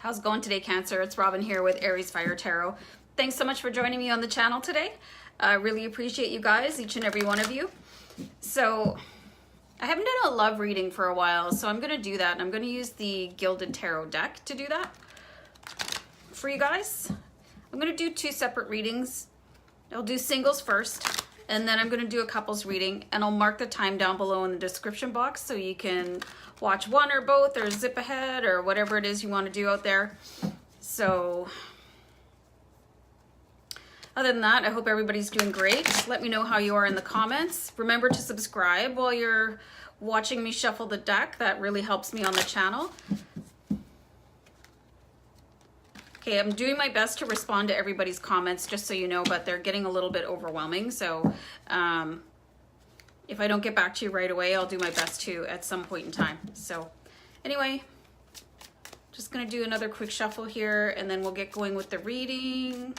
How's it going today, Cancer? It's Robin here with AriesFireTarot. Thanks so much for joining me on the channel today. I really appreciate you guys, each and every one of you. So I haven't done a love reading for a while, so I'm going to do that. And I'm going to use the Gilded Tarot deck to do that for you guys. I'm going to do two separate readings. I'll do singles first, and then I'm going to do a couples reading, and I'll mark the time down below in the description box so you can watch one or both or zip ahead or whatever it is you want to do out there. So other than that, I hope everybody's doing great. Let me know how you are in the comments. Remember to subscribe while you're watching me shuffle the deck. That really helps me on the channel. Okay, I'm doing my best to respond to everybody's comments, just so you know, but they're getting a little bit overwhelming. So if I don't get back to you right away, I'll do my best to at some point in time. So anyway, just gonna do another quick shuffle here, and then we'll get going with the reading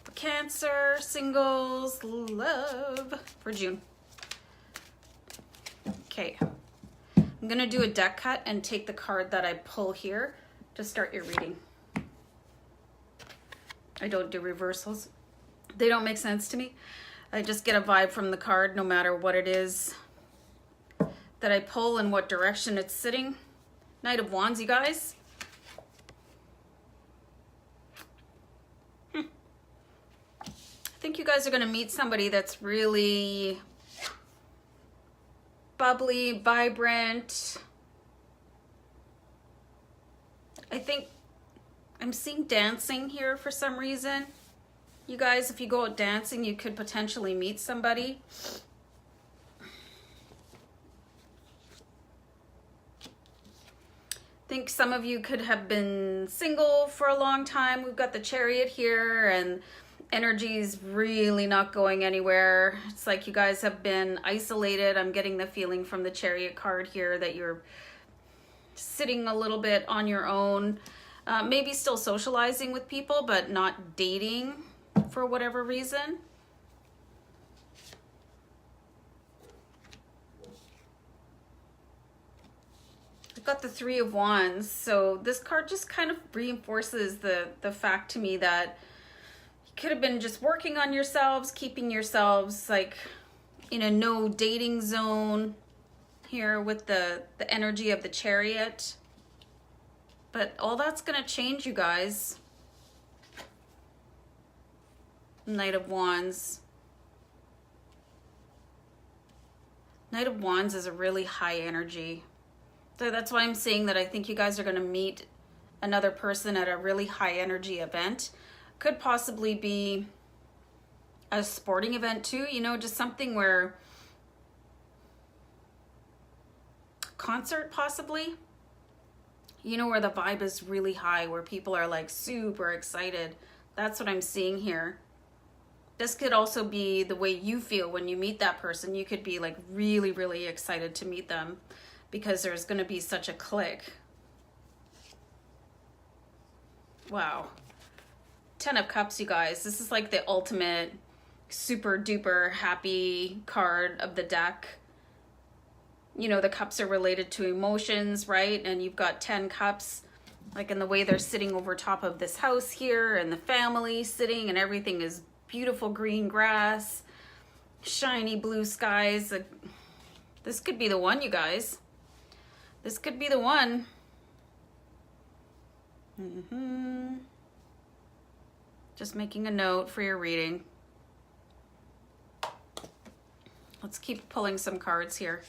for Cancer, singles, love for June. Okay, I'm gonna do a deck cut and take the card that I pull here to start your reading. I don't do reversals. They don't make sense to me. I just get a vibe from the card no matter what it is that I pull and what direction it's sitting. Knight of Wands, you guys. I think you guys are going to meet somebody that's really bubbly, vibrant. I think I'm seeing dancing here for some reason. You guys, if you go out dancing, you could potentially meet somebody. I think some of you could have been single for a long time. We've got the Chariot here, and energy's really not going anywhere. It's like you guys have been isolated. I'm getting the feeling from the Chariot card here that you're sitting a little bit on your own. Maybe still socializing with people, but not dating for whatever reason. I've got the Three of Wands, so this card just kind of reinforces the fact to me that you could have been just working on yourselves, keeping yourselves like in a no dating zone here with the energy of the Chariot. But all that's going to change, you guys. Knight of Wands. Knight of Wands is a really high energy. So that's why I'm saying that I think you guys are going to meet another person at a really high energy event. Could possibly be a sporting event too, you know, just something where... concert possibly. You know, where the vibe is really high, where people are like super excited. That's what I'm seeing here. This could also be the way you feel when you meet that person. You could be like really, really excited to meet them because there's going to be such a click. Wow. 10 of Cups, you guys. This is like the ultimate super duper happy card of the deck. You know, the cups are related to emotions, right? And you've got 10 cups, like in the way they're sitting over top of this house here, and the family sitting, and everything is beautiful green grass, shiny blue skies. This could be the one, you guys. This could be the one. Just making a note for your reading. Let's keep pulling some cards here.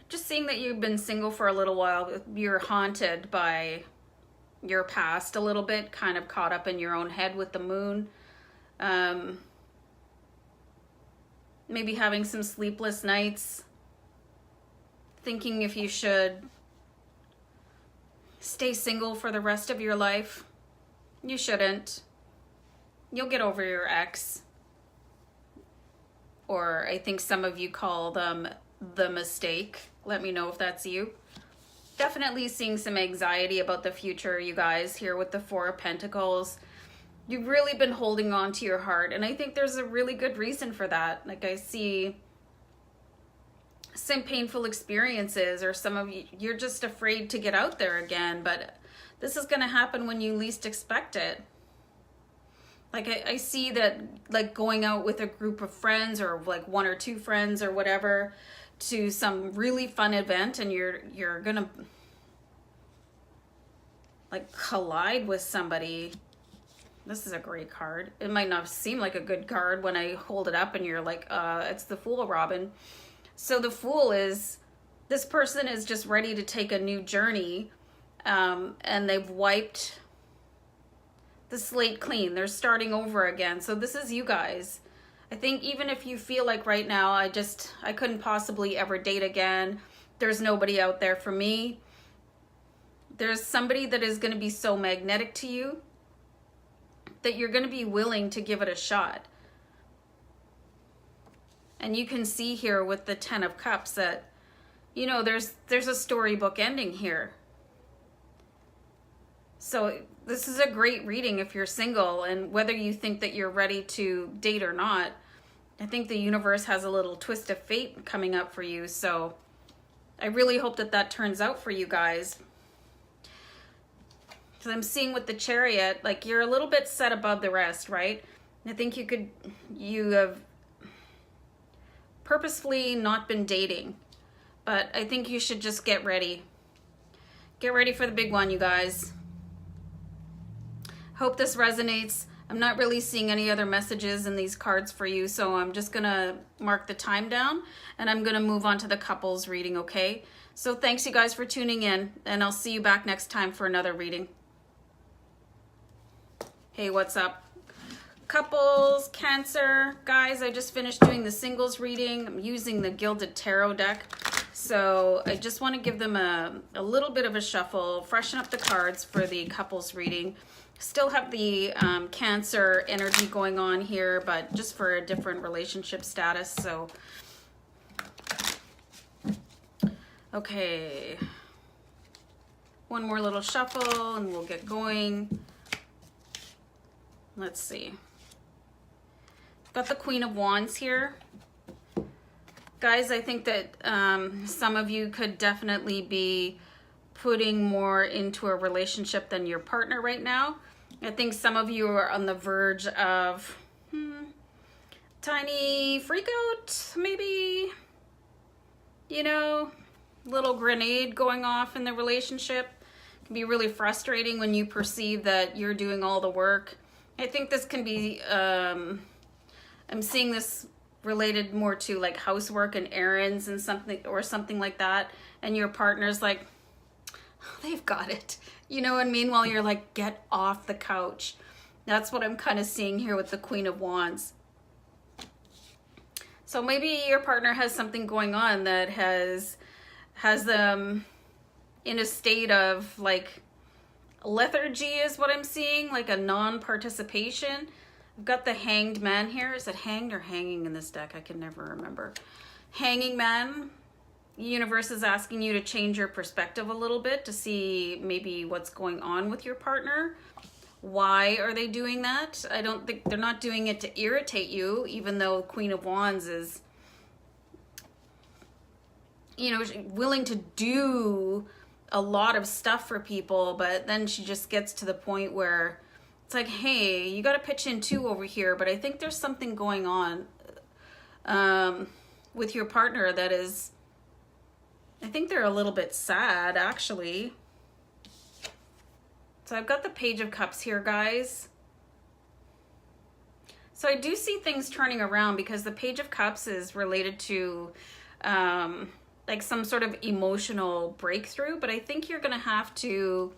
Just seeing that you've been single for a little while. You're haunted by your past a little bit, kind of caught up in your own head with the moon. Maybe having some sleepless nights, thinking if you should stay single for the rest of your life. You shouldn't. You'll get over your ex. Or I think some of you call them the mistake. Let me know if that's you. Definitely seeing some anxiety about the future, you guys, here with the Four of Pentacles. You've really been holding on to your heart, and I think there's a really good reason for that. Like, I see some painful experiences, or some of you, you're just afraid to get out there again, but this is going to happen when you least expect it. Like I see that, like going out with a group of friends, or like 1 or 2 friends or whatever, to some really fun event, and you're going to like collide with somebody. This is a great card. It might not seem like a good card when I hold it up and you're like, it's the Fool, Robin. So the Fool is, this person is just ready to take a new journey, and they've wiped the slate clean. They're starting over again. So this is you guys. I think even if you feel like right now, I couldn't possibly ever date again, there's nobody out there for me, there's somebody that is going to be so magnetic to you that you're going to be willing to give it a shot. And you can see here with the 10 of Cups that, you know, there's a storybook ending here. So this is a great reading if you're single, and whether you think that you're ready to date or not, I think the universe has a little twist of fate coming up for you. So I really hope that that turns out for you guys. Because I'm seeing with the Chariot, like you're a little bit set above the rest, right? I think you have purposefully not been dating, but I think you should just get ready. Get ready for the big one, you guys. Hope this resonates. I'm not really seeing any other messages in these cards for you, so I'm just gonna mark the time down, and I'm gonna move on to the couples reading, okay? So thanks you guys for tuning in, and I'll see you back next time for another reading. Hey, what's up? Couples, Cancer. Guys, I just finished doing the singles reading. I'm using the Gilded Tarot deck. So I just want to give them a little bit of a shuffle, freshen up the cards for the couples reading. Still have the Cancer energy going on here, but just for a different relationship status. So, okay. One more little shuffle and we'll get going. Let's see. Got the Queen of Wands here. Guys, I think that some of you could definitely be putting more into a relationship than your partner right now. I think some of you are on the verge of tiny freak out, maybe, you know, little grenade going off in the relationship. It can be really frustrating when you perceive that you're doing all the work. I think this can be, I'm seeing this related more to like housework and errands and something like that. And your partner's like, oh, they've got it. You know what I mean? While you're like, get off the couch. That's what I'm kind of seeing here with the Queen of Wands. So maybe your partner has something going on that has them in a state of like lethargy is what I'm seeing, like a non-participation. I've got the Hanged Man here. Is it hanged or hanging in this deck? I can never remember. Hanging Man. The universe is asking you to change your perspective a little bit to see maybe what's going on with your partner. Why are they doing that? I don't think they're not doing it to irritate you, even though Queen of Wands is, you know, willing to do a lot of stuff for people, but then she just gets to the point where it's like, hey, you got to pitch in too over here, but I think there's something going on with your partner that is, I think they're a little bit sad, actually. So I've got the Page of Cups here, guys. So I do see things turning around because the Page of Cups is related to like some sort of emotional breakthrough, but I think you're gonna have to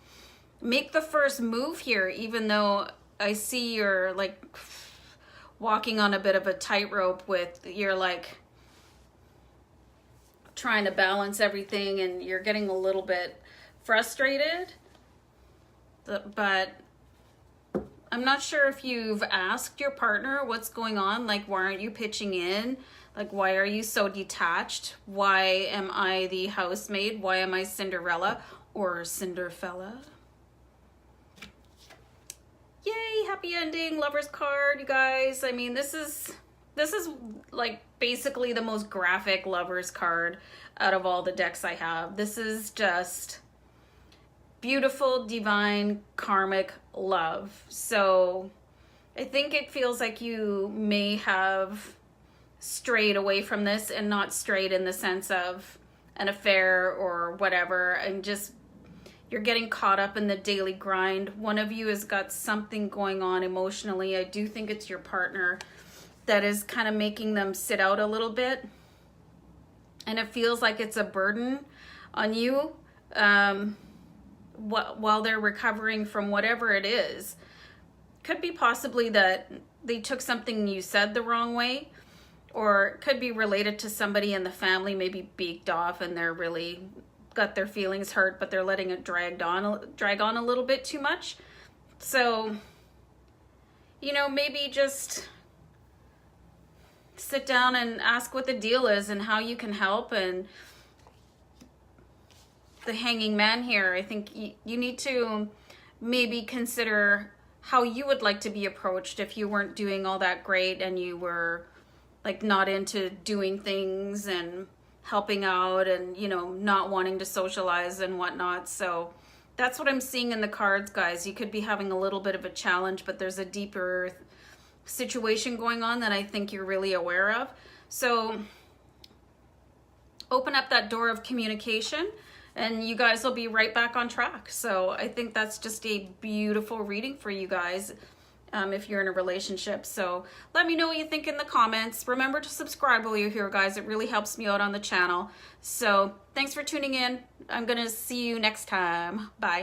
make the first move here, even though I see you're like walking on a bit of a tightrope with, you're like trying to balance everything and you're getting a little bit frustrated. But I'm not sure if you've asked your partner what's going on, like why aren't you pitching in? Like, why are you so detached? Why am I the housemaid? Why am I Cinderella or Cinderfella? Yay, happy ending, Lover's card, you guys. I mean, this is like basically the most graphic lovers card out of all the decks I have. This is just beautiful, divine, karmic love. So I think it feels like you may have strayed away from this, and not strayed in the sense of an affair or whatever, and just you're getting caught up in the daily grind. One of you has got something going on emotionally. I do think it's your partner that is kind of making them sit out a little bit, and it feels like it's a burden on you while they're recovering from whatever it is. Could be possibly that they took something you said the wrong way, or it could be related to somebody in the family, maybe beaked off, and they're really got their feelings hurt, but they're letting it drag on a little bit too much. So, you know, maybe just sit down and ask what the deal is and how you can help. And the Hanging Man here, I think you need to maybe consider how you would like to be approached if you weren't doing all that great and you were like not into doing things and helping out and, you know, not wanting to socialize and whatnot. So that's what I'm seeing in the cards, guys. You could be having a little bit of a challenge, but there's a deeper situation going on that I think you're really aware of. So open up that door of communication and you guys will be right back on track. So I think that's just a beautiful reading for you guys. If you're in a relationship. So let me know what you think in the comments. Remember to subscribe while you're here, guys. It really helps me out on the channel. So thanks for tuning in. I'm gonna see you next time. Bye.